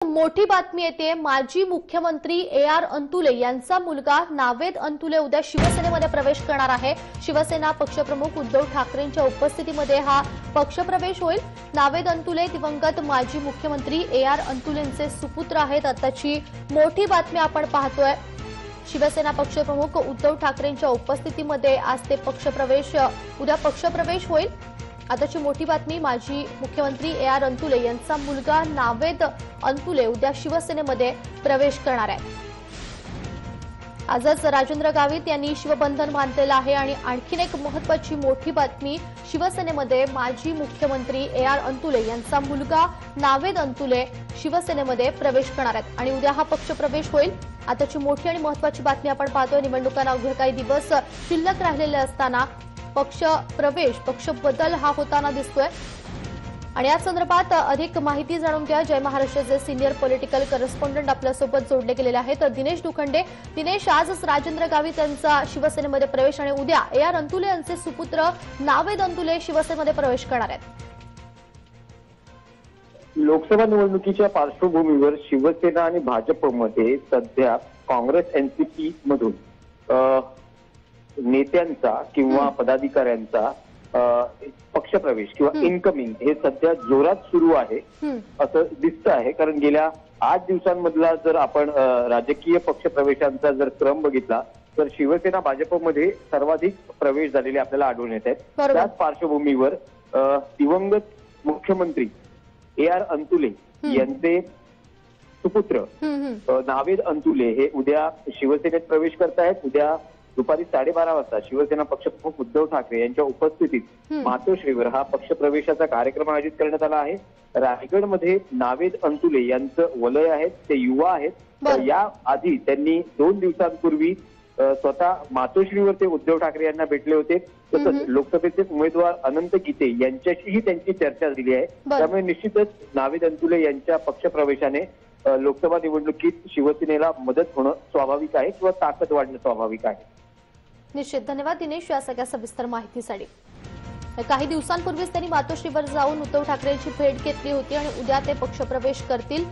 मोठी बातमी येते। माजी मुख्यमंत्री ए.आर. अंतुले यांचा मुलगा नावेद अंतुले उद्या शिवसेनेमध्ये प्रवेश करणार आहे। शिवसेना पक्षप्रमुख उद्धव ठाकरेंच्या उपस्थितीमध्ये हा पक्षप्रवेश होईल। नावेद अंतुले दिवंगत माजी मुख्यमंत्री ए.आर. अंतुलेंचे सुपुत्र आहेत। आताची मोठी बातमी आपण पाहतोय। शिवसेना पक्षप्रमुख उद्धव ठाकरेंच्या उपस्थितीमध्ये आज ते उद्या पक्षप्रवेश होईल। आताची मोठी बातमी, माजी मुख्यमंत्री ए.आर. अंतुले यांचा मुलगा नावेद अंतुले उद्या शिवसेनेमध्ये प्रवेश करणार आहे। आजच राजेंद्र गावित यांनी शिवबंधन बांधलेलं आहे आणि आणखीन एक महत्त्वाची मोठी बातमी, शिवसेनेमध्ये माजी मुख्यमंत्री ए.आर. अंतुले यांचा मुलगा नावेद अंतुले शिवसेनेमध्ये प्रवेश करणार आहेत आणि उद्या हा पक्षप्रवेश होईल। आताची मोठी आणि महत्त्वाची बातमी आपण पाहतोय। निवडणुकांना अवघे काही दिवस शिल्लक राहिलेले असताना पक्ष बदल हा होताना दिसतोय आणि या संदर्भात अधिक माहिती जाणून घ्या। जय महाराष्ट्राचे सिनियर पॉलिटिकल करस्पॉन्डंट आपल्यासोबत जोडले गेलेले आहेत दिनेश दुखंडे। दिनेश, आजच राजेंद्र गावित यांचा शिवसेनेमध्ये प्रवेश आणि उद्या ए.आर. अंतुले यांचे सुपुत्र नावेद अंतुले शिवसेनेमध्ये प्रवेश करणार आहेत। लोकसभा निवडणुकीच्या पार्श्वभूमीवर शिवसेना आणि भाजपमध्ये सध्या काँग्रेस एनसीपी मधून नेत्यांचा किंवा पदाधिकाऱ्यांचा पक्षप्रवेश किंवा इनकमिंग हे सध्या जोरात सुरू आहे असं दिसतं आहे। कारण गेल्या 8 दिवसांमधला जर आपण राजकीय पक्षप्रवेशांचा जर क्रम बघितला तर शिवसेना भाजपमध्ये सर्वाधिक प्रवेश झालेले आपल्याला आढळून येत आहेत। त्याच पार्श्वभूमीवर दिवंगत मुख्यमंत्री ए.आर. अंतुले यांचे सुपुत्र नावेद अंतुले हे उद्या शिवसेनेत प्रवेश करतायत। उद्या दुपारी 12:30 वाजता शिवसेना पक्षप्रमुख उद्धव ठाकरे यांच्या उपस्थितीत मातोश्रीवर हा पक्षप्रवेशाचा कार्यक्रम आयोजित करण्यात आला आहे। रायगडमध्ये नावेद अंतुले यांचं वलय आहे, ते युवा आहेत। या आधी त्यांनी 2 दिवसांपूर्वी स्वतः मातोश्रीवर ते उद्धव ठाकरे यांना भेटले होते। तसंच लोकसभेचे उमेदवार अनंत गीते यांच्याशीही त्यांची चर्चा झाली आहे। त्यामुळे निश्चितच नावेद अंतुले यांच्या पक्षप्रवेशाने लोकसभा निवडणुकीत शिवसेनेला मदत होणं स्वाभाविक आहे किंवा ताकद वाढणं स्वाभाविक आहे। निश्चित धन्यवाद दिनेश या सगळ्या सविस्तर माहितीसाठी। काही दिवसांपूर्वीच त्यांनी मातोश्रीवर जाऊन उद्धव ठाकरेंची भेट घेतली होती आणि उद्या ते पक्षप्रवेश करतील।